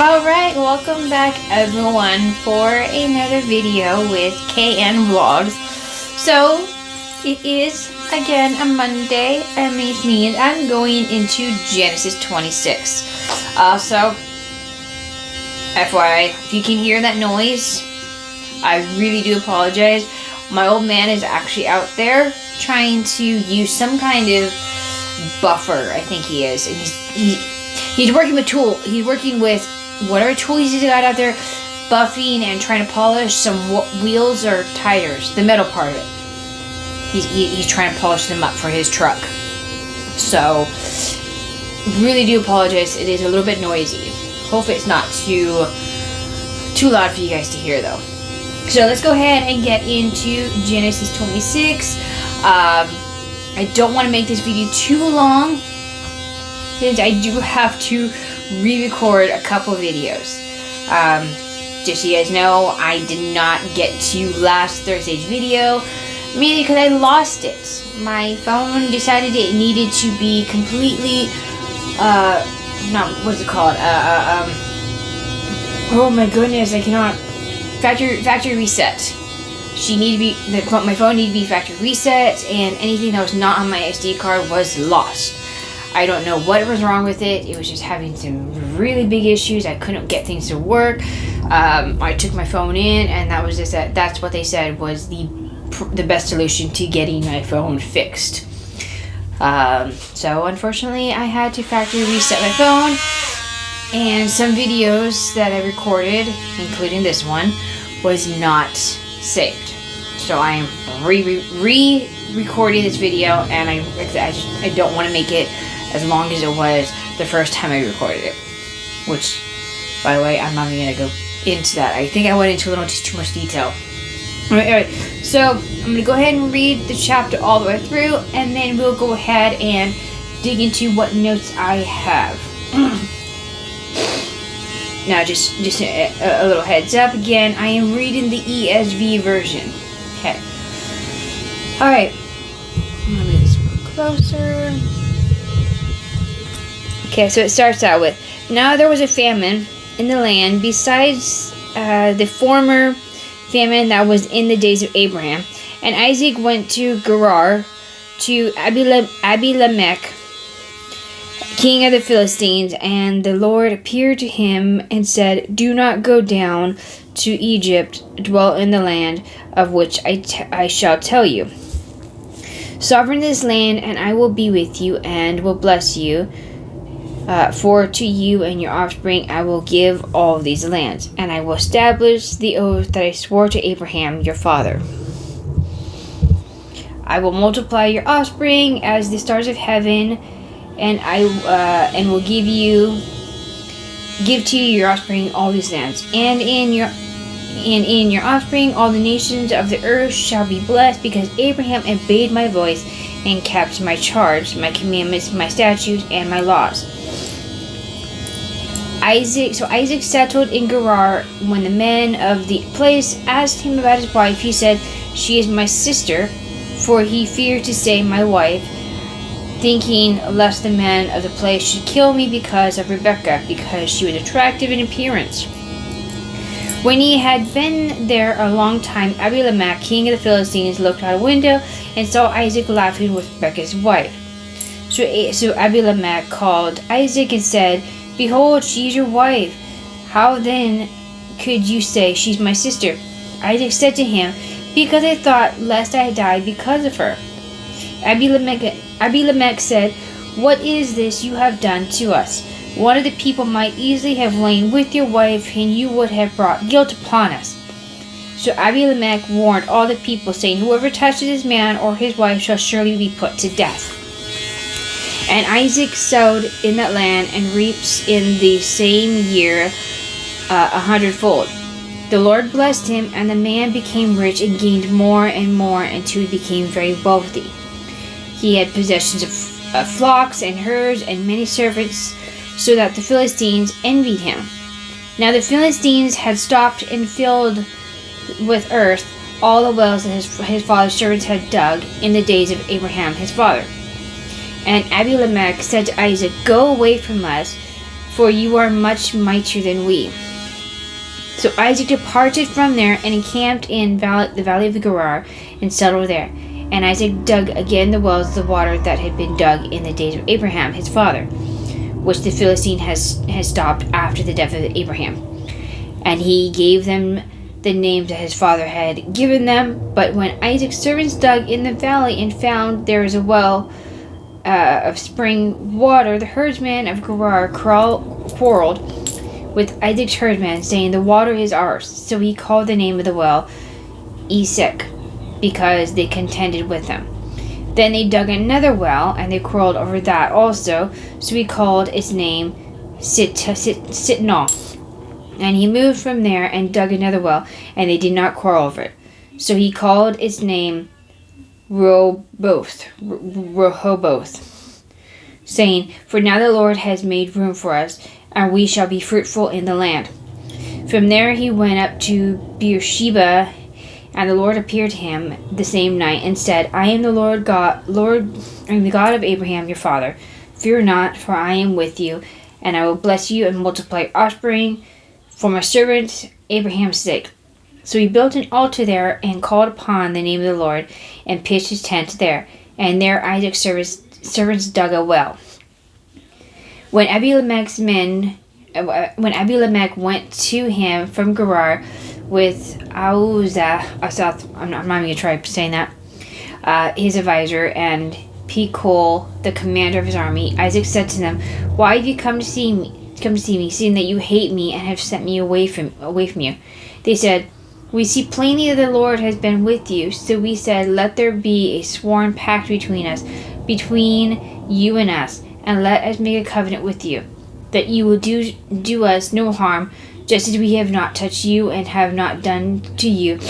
Alright, welcome back everyone for another video with KN Vlogs. So, it is again a Monday, and it means I'm going into Genesis 26. So, FYI, if you can hear that noise, I really do apologize. My old man is actually out there trying to use some kind of buffer, I think he is. And he's working with he's working with whatever tool he's got out there, buffing and trying to polish some wheels or tires, the metal part of it. He's trying to polish them up for his truck. So, really do apologize. It is a little bit noisy. Hopefully it's not too loud for you guys to hear though. So let's go ahead and get into Genesis 26. I don't want to make this video too long, since I do have to re-record a couple videos. Just so you guys know, I did not get to last Thursday's video, mainly because I lost it. My phone decided it needed to be completely, what's it called? Oh my goodness, I cannot. Factory reset. My phone needed to be factory reset, and anything that was not on my SD card was lost. I don't know what was wrong with it. It was just having some really big issues. I couldn't get things to work. I took my phone in, and that's what they said was the best solution to getting my phone fixed. So unfortunately, I had to factory reset my phone, and some videos that I recorded, including this one, was not saved. So I am re-recording this video, and I don't want to make it as long as it was the first time I recorded it. Which, by the way, I'm not even going to go into that. I think I went into a little too much detail. Alright, so I'm going to go ahead and read the chapter all the way through, and then we'll go ahead and dig into what notes I have. Now, just a little heads up again, I am reading the ESV version. Okay. Alright. Let me get this a little closer. Okay, so it starts out with, now there was a famine in the land besides the former famine that was in the days of Abraham. And Isaac went to Gerar, to Abimelech, king of the Philistines, and the Lord appeared to him and said, do not go down to Egypt, dwell in the land of which I shall tell you. Sovereign this land, and I will be with you, and will bless you. For to you and your offspring I will give all these lands, and I will establish the oath that I swore to Abraham your father. I will multiply your offspring as the stars of heaven, and will give to you your offspring all these lands, and in your offspring all the nations of the earth shall be blessed, because Abraham obeyed my voice and kept my charge, my commandments, my statutes, and my laws. Isaac settled in Gerar. When the men of the place asked him about his wife, he said, she is my sister, for he feared to say my wife, thinking lest the men of the place should kill me because of Rebekah, because she was attractive in appearance. When he had been there a long time, Abimelech, king of the Philistines, looked out a window and saw Isaac laughing with Rebekah's wife. So Abimelech called Isaac and said, behold, she is your wife. How then could you say, she's my sister? Isaac said to him, because I thought lest I die because of her. Abimelech said, what is this you have done to us? One of the people might easily have lain with your wife, and you would have brought guilt upon us. So Abimelech warned all the people, saying, whoever touches this man or his wife shall surely be put to death. And Isaac sowed in that land and reaps in the same year 100-fold. The Lord blessed him, and the man became rich and gained more and more until he became very wealthy. He had possessions of flocks and herds and many servants, so that the Philistines envied him. Now the Philistines had stopped and filled with earth all the wells that his father's servants had dug in the days of Abraham his father. And Abimelech said to Isaac, go away from us, for you are much mightier than we. So Isaac departed from there and encamped in the valley of Gerar and settled there. And Isaac dug again the wells of the water that had been dug in the days of Abraham his father, which the Philistine has stopped after the death of Abraham. And he gave them the names that his father had given them. But when Isaac's servants dug in the valley and found there was a well of spring water, the herdsman of Gerar quarreled with Isaac's herdsman, saying, "The water is ours." So he called the name of the well Esek, because they contended with him. Then they dug another well, and they quarreled over that also. So he called its name Sitnah. And he moved from there and dug another well, and they did not quarrel over it. So he called its name Rehoboth, saying, "For now the Lord has made room for us, and we shall be fruitful in the land." From there he went up to Beersheba, and the Lord appeared to him the same night and said, "I am the Lord, I am the God of Abraham your father. Fear not, for I am with you, and I will bless you and multiply your offspring for my servant Abraham's sake." So he built an altar there and called upon the name of the Lord and pitched his tent there. And there Isaac's servants dug a well. When Abimelech went to him from Gerar with Asath, I'm not even going to try saying that, his advisor, and Pekol, the commander of his army, Isaac said to them, "Why have you come to see me, seeing that you hate me and have sent me away from you?" They said, "We see plainly that the Lord has been with you." So we said, "Let there be a sworn pact between you and us, and let us make a covenant with you, that you will do us no harm, just as we have not touched you and have not done to you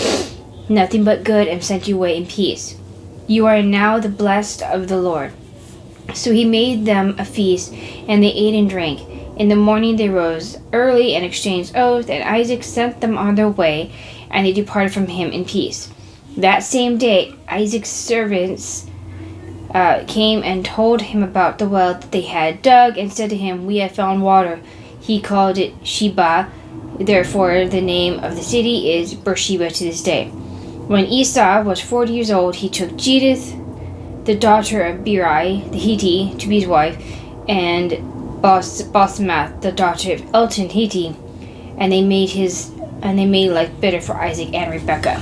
nothing but good, and sent you away in peace. You are now the blessed of the Lord." So he made them a feast, and they ate and drank. In the morning they rose early and exchanged oaths, and Isaac sent them on their way, and they departed from him in peace. That same day Isaac's servants came and told him about the well that they had dug, and said to him, "We have found water." He called it Sheba. Therefore the name of the city is Beersheba to this day. When Esau was 40 years old, he took Judith, the daughter of Beeri the Hittite, to be his wife, and Basemath, the daughter of Elton Hittite, and they made life bitter for Isaac and Rebekah.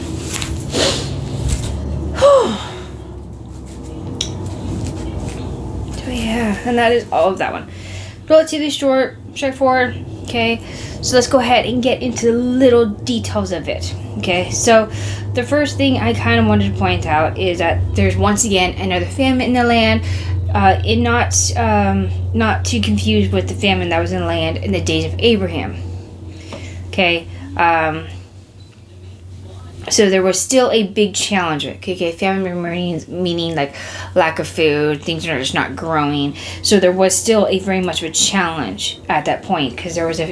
So yeah, and that is all of that one. Relatively short, straightforward. Okay, so let's go ahead and get into the little details of it. Okay, so the first thing I kind of wanted to point out is that there's once again another famine in the land. Not too confused with the famine that was in the land in the days of Abraham. Okay, so there was still a big challenge. Okay, famine meaning like lack of food, things are just not growing. So there was still a very much of a challenge at that point, because there was a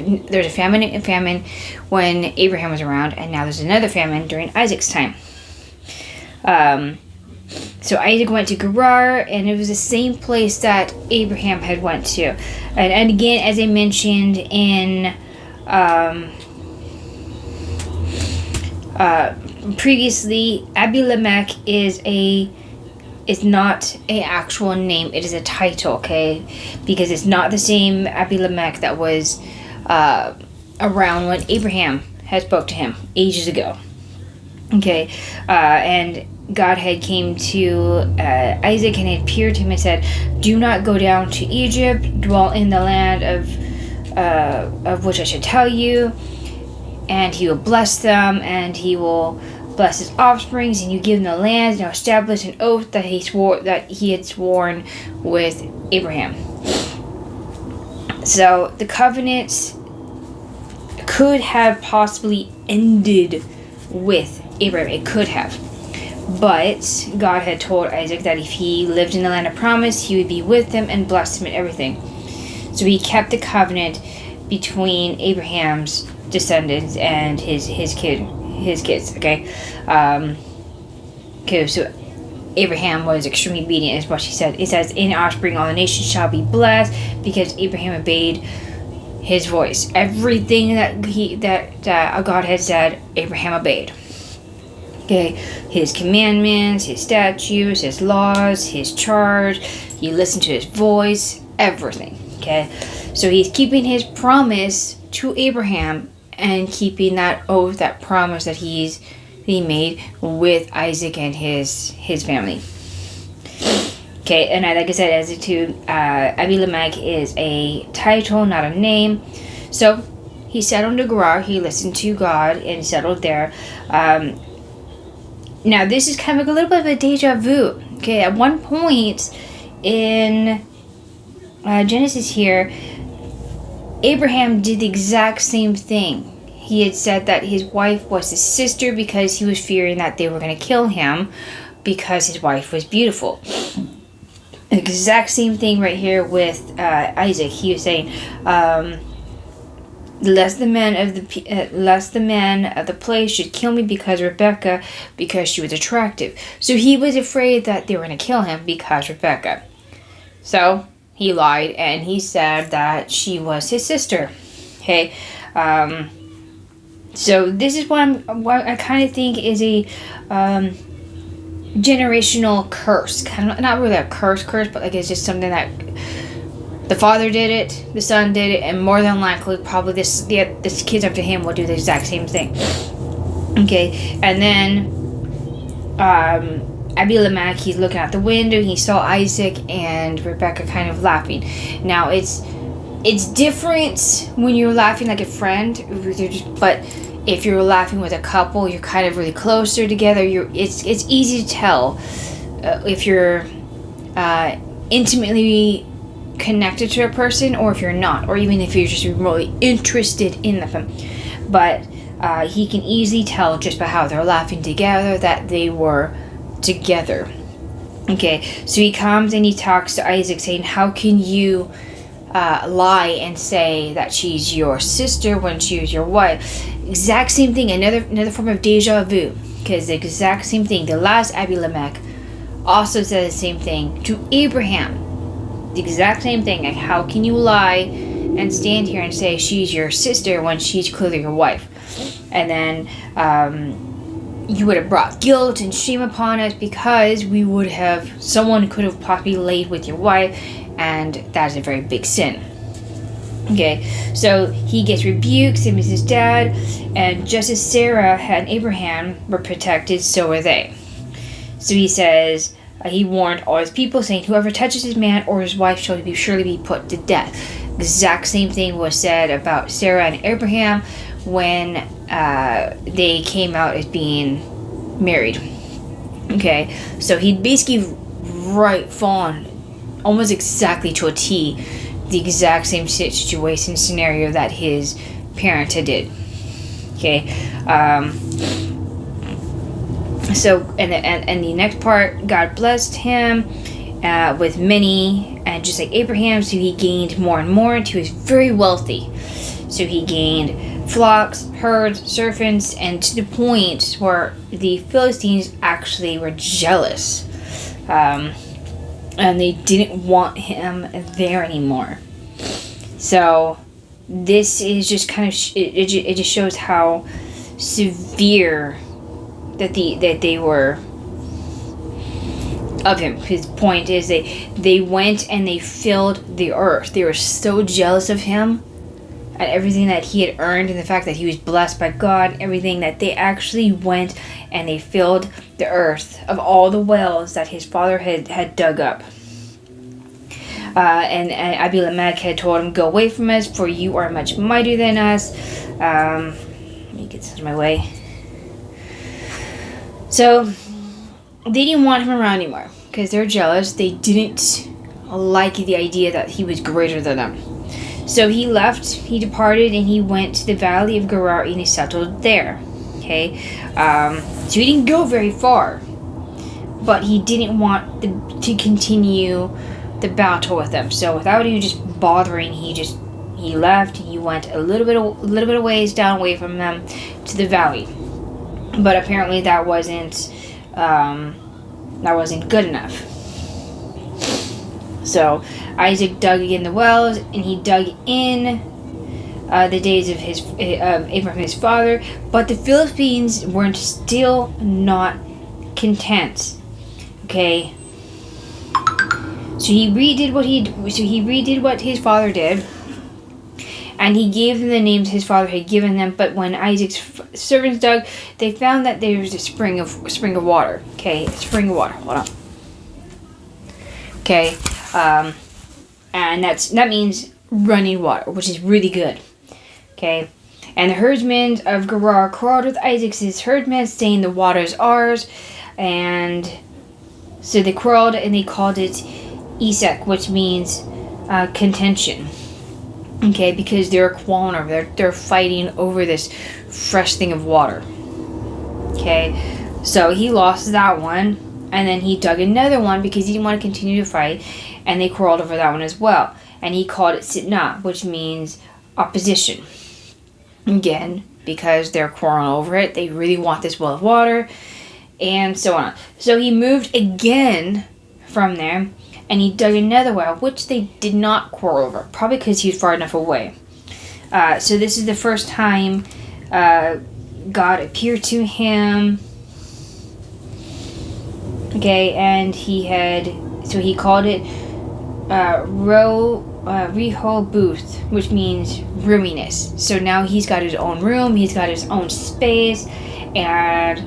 famine when Abraham was around, and now there's another famine during Isaac's time. So Isaac went to Gerar, and it was the same place that Abraham had went to. And again, as I mentioned in previously, Abimelech is not an actual name. It is a title, okay? Because it's not the same Abimelech that was around when Abraham had spoke to him ages ago. Okay, and God had came to Isaac and had appeared to him and said, "Do not go down to Egypt. Dwell in the land of which I should tell you, and he will bless them, and he will bless his offsprings, and you give them the land, and establish an oath that he had sworn with Abraham." So the covenant could have possibly ended with Abraham. It could have. But God had told Isaac that if he lived in the land of promise, he would be with them and bless him in everything. So he kept the covenant between Abraham's descendants and his kids. Okay. So Abraham was extremely obedient, is what she said. It says, "In offspring all the nations shall be blessed," because Abraham obeyed his voice. Everything that God had said, Abraham obeyed. Okay, his commandments, his statutes, his laws, his charge. He listened to his voice, everything. Okay, so he's keeping his promise to Abraham and keeping that oath, that promise that he made with Isaac and his family. Okay, and like I said, as to Abimelech is a title, not a name. So he settled in Gerar. He listened to God and settled there. Now this is kind of like a little bit of a deja vu. Okay, at one point in Genesis here, Abraham did the exact same thing. He had said that his wife was his sister because he was fearing that they were going to kill him because his wife was beautiful. Exact same thing right here with Isaac. He was saying, lest the men of the place should kill me because Rebecca, because she was attractive. So he was afraid that they were going to kill him because Rebecca. So he lied and he said that she was his sister. Okay, so this is what I kind of think is a generational curse. Kind of not really a curse, but like it's just something that the father did it, the son did it, and more than likely, probably this kids after him will do the exact same thing. Okay, and then Abimelech, he's looking out the window. He saw Isaac and Rebecca kind of laughing. Now it's different when you're laughing like a friend, but if you're laughing with a couple, you're kind of really closer together. It's easy to tell if you're intimately connected to a person or if you're not, or even if you're just remotely interested in them. But he can easily tell just by how they're laughing together that they were together. Okay, so he comes and he talks to Isaac saying, how can you lie and say that she's your sister when she was your wife? Exact same thing, another form of deja vu, because the exact same thing. The last Abimelech also said the same thing to Abraham. The exact same thing. Like, how can you lie and stand here and say she's your sister when she's clearly your wife? And then you would have brought guilt and shame upon us because someone could have possibly laid with your wife, and that is a very big sin. Okay, so he gets rebuked, same as his dad, and just as Sarah and Abraham were protected, so were they. So he says, he warned all his people, saying, whoever touches his man or his wife shall surely be put to death. Exact same thing was said about Sarah and Abraham when they came out as being married. Okay, so he'd basically fallen almost exactly to a T the exact same situation scenario that his parents had did. Okay, so and the next part, God blessed him with many, and just like Abraham, so he gained more and more until he was very wealthy. So he gained flocks, herds, servants, and to the point where the Philistines actually were jealous. And they didn't want him there anymore. So this is just kind of it just shows how severe that they were of him. His point is they went and they filled the earth. They were so jealous of him and everything that he had earned, and the fact that he was blessed by God, everything, that they actually went and they filled the earth of all the wells that his father had dug up. And Abimelech had told him, go away from us, for you are much mightier than us. Let me get this out of my way. So they didn't want him around anymore because they're jealous. They didn't like the idea that he was greater than them. So he left, he departed, and he went to the valley of Gerar, and he settled there. Okay, so he didn't go very far, but he didn't want to continue the battle with them. So without even just bothering, he left. He went a little bit of ways down away from them to the valley, but apparently that wasn't good enough. So Isaac dug in the wells, and he dug in the days of his Abraham his father, but the Philistines were still not content. Okay. So he redid what his father did, and he gave them the names his father had given them. But when Isaac's servants dug, they found that there was a spring of water. Okay, a spring of water. Hold on. Okay, and that means running water, which is really good. Okay, and the herdsmen of Gerar quarreled with Isaac's herdsmen, saying, "The water is ours," and so they quarreled, and they called it Esek, which means contention. Okay, because they're quarreling over, they're fighting over this fresh thing of water. Okay, so he lost that one, and then he dug another one because he didn't want to continue to fight, and they quarreled over that one as well. And he called it Sitnah, which means opposition. Again, because they're quarreling over it, they really want this well of water, and so on. So he moved again from there, and he dug another well, which they did not quarrel over, probably because he was far enough away. So this is the first time God appeared to him. Okay, and he called it Rehoboth, which means roominess. So now he's got his own room, he's got his own space, and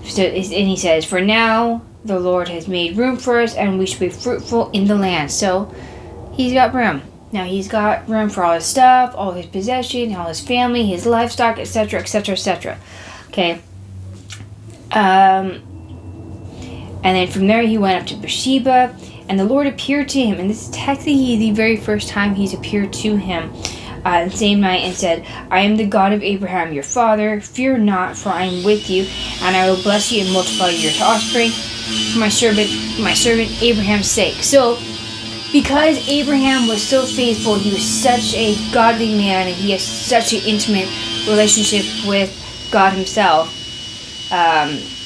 he says, "For now the Lord has made room for us, and we should be fruitful in the land." So he's got room. Now he's got room for all his stuff, all his possessions, all his family, his livestock, etc., etc., etc. Okay. And then from there he went up to Beersheba, and the Lord appeared to him, and this is technically the very first time he's appeared to him, the same night, and said, "I am the God of Abraham your father. Fear not, for I am with you, and I will bless you and multiply your offspring for my servant Abraham's sake." So, because Abraham was so faithful, he was such a godly man, and he has such an intimate relationship with God himself,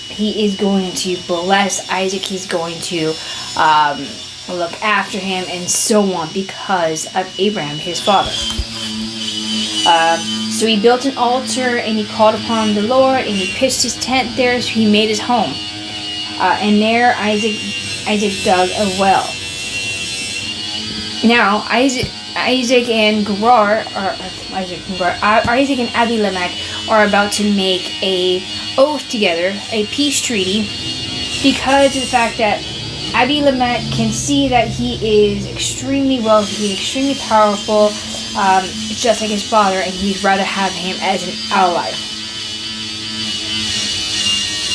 he is going to bless Isaac. He's going to look after him, and so on, because of Abraham, his father. So he built an altar, and he called upon the Lord, and he pitched his tent there. So he made his home, and there Isaac dug a well. Now Isaac and Abimelech are about to make a oath together, a peace treaty, because of the fact that Abimelech can see that he is extremely wealthy, extremely powerful, just like his father, and he'd rather have him as an ally.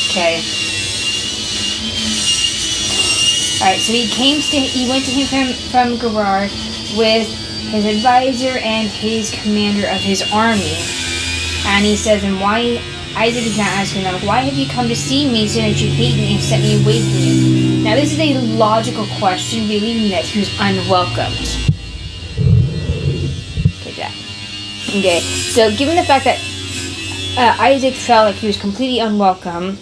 Okay. Alright, so he went to him from Gerar with his advisor and his commander of his army. And he says, and why, Isaac is now asking them, "Why have you come to see me, so that you hate me and sent me away from you?" Now this is a logical question, believing that he was unwelcomed. Take that. Okay, so given the fact that Isaac felt like he was completely unwelcome,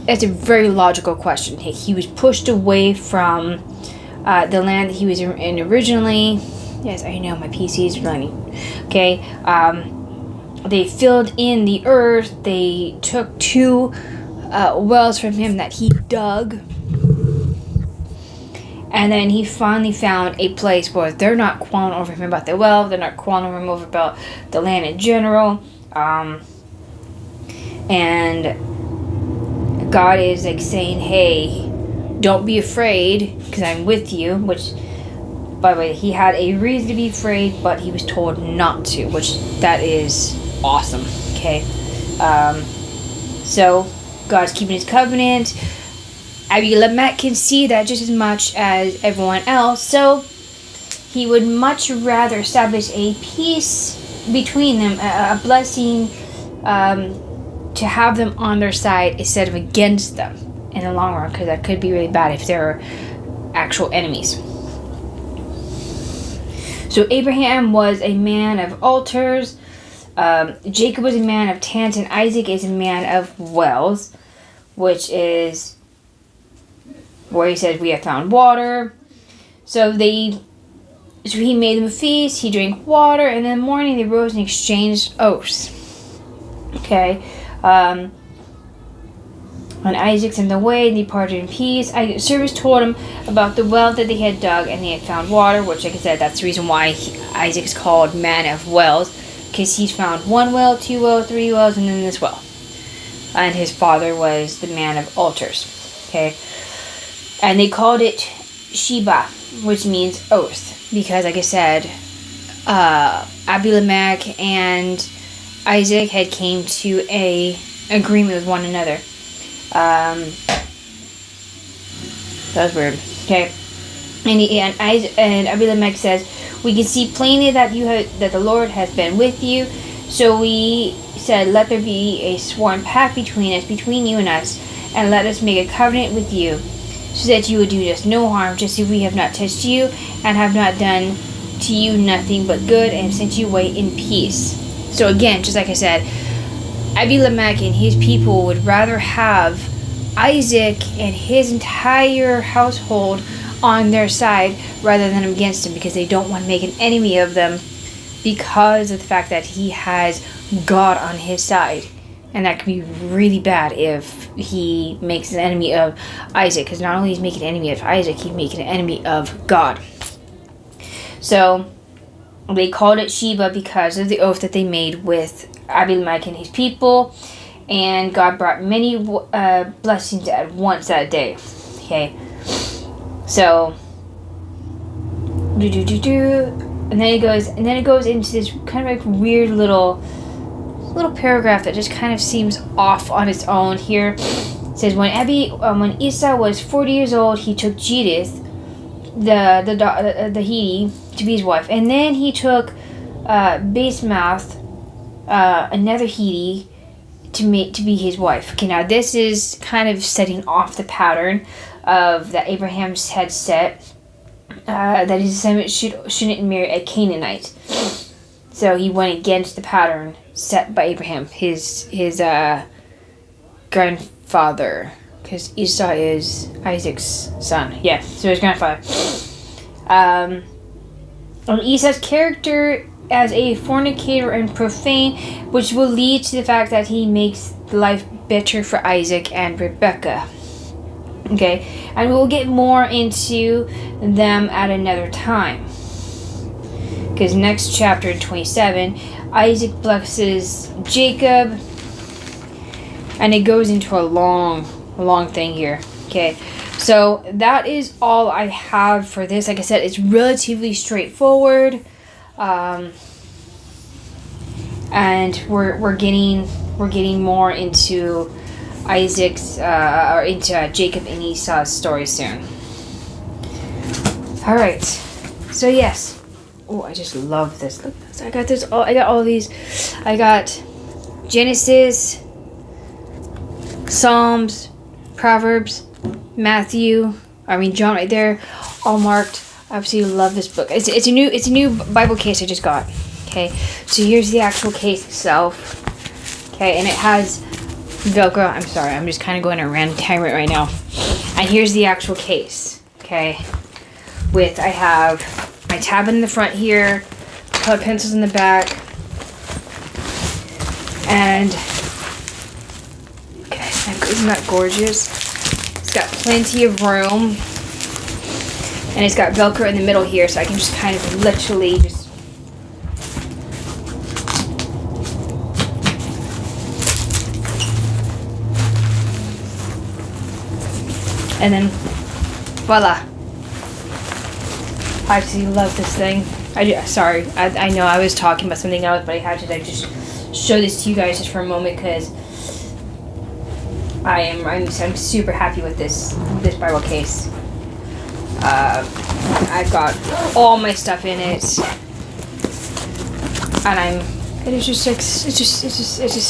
that's a very logical question. He was pushed away from the land that he was in originally. Yes, I know, my PC is running. Okay, they filled in the earth. They took 2 wells from him that he dug. And then he finally found a place where they're not quarreling over him about the well. They're not quarreling over him about the land in general. And God is like saying, "Hey, don't be afraid, because I'm with you." Which, by the way, he had a reason to be afraid, but he was told not to, which that is awesome. Okay. So God's keeping his covenant. Abimelech can see that just as much as everyone else, so he would much rather establish a peace between them, a blessing, to have them on their side instead of against them in the long run, because that could be really bad if they're actual enemies. So Abraham was a man of altars, Jacob was a man of tents, and Isaac is a man of wells, which is where he says we have found water. So they So he made them a feast, he drank water, and in the morning they rose and exchanged oaths. Okay. When Isaac sent them away and departed in peace, Isaac's servants told him about the well that they had dug, and they had found water, which, like I said, that's the reason why Isaac's called man of wells, because he's found 1 well, 2 wells, 3 wells, and then this well. And his father was the man of altars. Okay. And they called it Sheba, which means oath, because, like I said, Abimelech and Isaac had came to a agreement with one another. That was weird. Okay, and Abimelech says, "We can see plainly that that the Lord has been with you. So we said, let there be a sworn pact between you and us, and let us make a covenant with you, so that you would do us no harm, just as we have not touched you, and have not done to you nothing but good, and sent you away in peace." So again, just like I said, Abimelech and his people would rather have Isaac and his entire household on their side rather than against him, because they don't want to make an enemy of them, because of the fact that he has God on his side. And that can be really bad if he makes an enemy of Isaac, because not only is he making an enemy of Isaac, he's making an enemy of God. So they called it Sheba because of the oath that they made with Abimelech and his people, and God brought many blessings at once that day. Okay, so and then it goes into this kind of like weird little paragraph that just kind of seems off on its own here. It says, when Esau was 40 years old, he took Judith, the Hittite, to be his wife, and then he took Basemouth, another Hittite, to be his wife. Okay, now this is kind of setting off the pattern of that Abraham had set, that his descendants shouldn't marry a Canaanite. So he went against the pattern set by Abraham, his grandfather, because Esau is Isaac's son. Yeah, so his grandfather. Esau's character as a fornicator and profane, which will lead to the fact that he makes life bitter for Isaac and Rebekah. Okay, and we'll get more into them at another time, because next chapter, 27, Isaac blesses Jacob, and it goes into a long thing here. Okay, so that is all I have for this. Like I said, it's relatively straightforward. And we're getting more into Isaac's or into Jacob and Esau's story soon. All right, so yes. Oh, I just love this. Look, I got this. I got all these. I got Genesis, Psalms, Proverbs, John right there, all marked. I absolutely love this book. It's a new Bible case I just got. Okay, so here's the actual case itself. Okay, and it has Velcro. I'm sorry, I'm just kind of going a random tangent right now. And here's the actual case. Okay, I have my tab in the front here, colored pencils in the back, and okay, isn't that gorgeous? It's got plenty of room. And it's got Velcro in the middle here, so I can just kind of literally just... And then, voila. I absolutely love this thing. Sorry, I know I was talking about something else, but I had to just show this to you guys just for a moment, because I'm super happy with this Bible case. I've got all my stuff in it, and it's just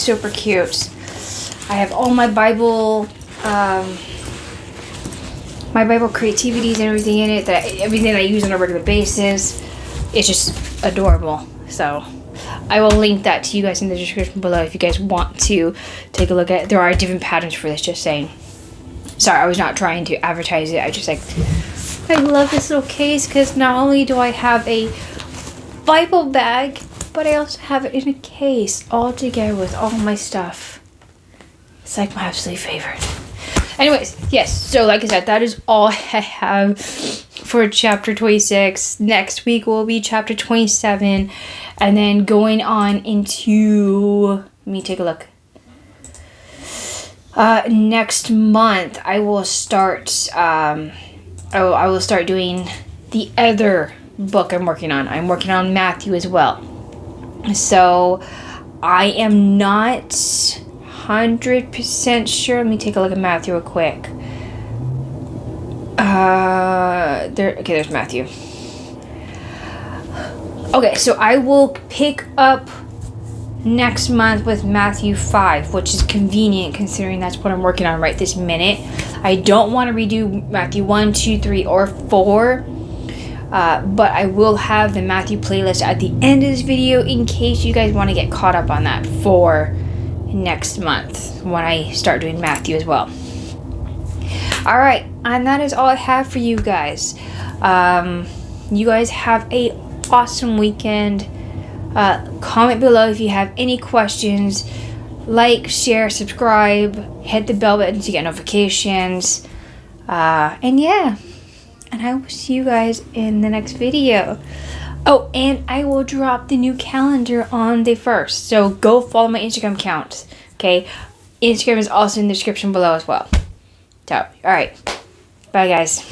super cute. I have all my Bible creativities and everything in it, everything that I use on a regular basis. It's just adorable. So I will link that to you guys in the description below if you guys want to take a look at it. There are different patterns for this, just saying. Sorry, I was not trying to advertise it. I just I love this little case because not only do I have a Bible bag, but I also have it in a case all together with all my stuff. It's like my absolute favorite. Anyways, yes, so like I said, that is all I have for chapter 26. Next week will be chapter 27. And then going on into, let me take a look. Next month, I will start, I will start doing the other book I'm working on. I'm working on Matthew as well. So, I am not 100% sure. Let me take a look at Matthew real quick. There's Matthew. Okay, so I will pick up next month with Matthew 5, which is convenient considering that's what I'm working on right this minute. I don't want to redo Matthew 1, 2, 3, or 4. But I will have the Matthew playlist at the end of this video in case you guys want to get caught up on that for next month when I start doing Matthew as well. Alright, and that is all I have for you guys. You guys have a awesome weekend. Comment below if you have any questions. Like, share, subscribe, hit the bell button to get notifications. And yeah, and I will see you guys in the next video. Oh, and I will drop the new calendar on the 1st. So go follow my Instagram account. Okay? Instagram is also in the description below as well. So, alright. Bye, guys.